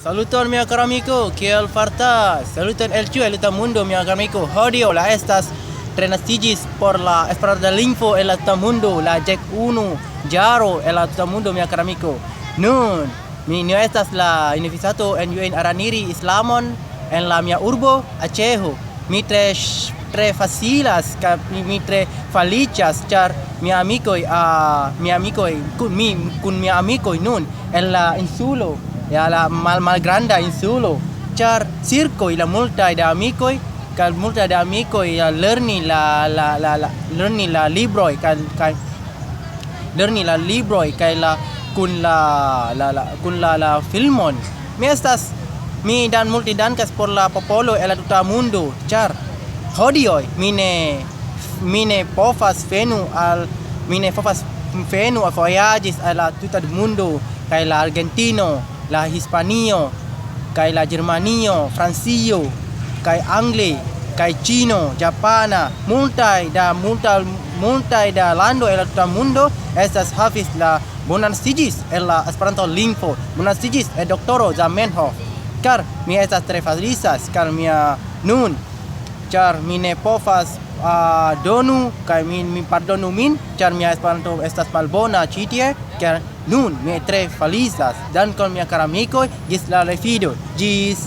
Saluton mia caro amico, kiel fartas? Saluton el ĉiu el tuta mundo mia caro amico. Hodiaŭ la estas trenastiĝis por la Esperanta lingvo en la tuta mundo, la 11 jaro en la tuta mundo mia caro amico. Nun mi ne estas la universitato en araniri islamon en la mia urbo Aĉeho. Mi tre facilas kaj mi tre feliĉas ĉar mia amikoj kun mia amikoj nun en la insulo la malgranda insulo ĉar cirkoj la multaj da amikoj kaj multaj da amikoj lerni la libroj kaj lerni la libroj kaj kun la filmon. Mi multe dankas por la popolo en la tuta mundo ĉar hodiaŭ mi ne povas venu a vojaĝis al la tuta mundo kaj la Argentino, la Hispanio, kaj la Germanio, Francio, kaj Angle, kaj Ĉino, Japana, multaj da landoj en la tuta mundo estas havis la bonastiĝis en la Esperanto lingvo, bonastiĝis en doktoro Zamenhof. Car mi estas tre feliĉas, car ĉar mi ne povas donu kaj mi pardonu min, ĉar mia Esperanto estas malbona ĉi tie, car nun mi tre feliĉas. Dankon mia kara amikoj, ĝis la revido. Ĝis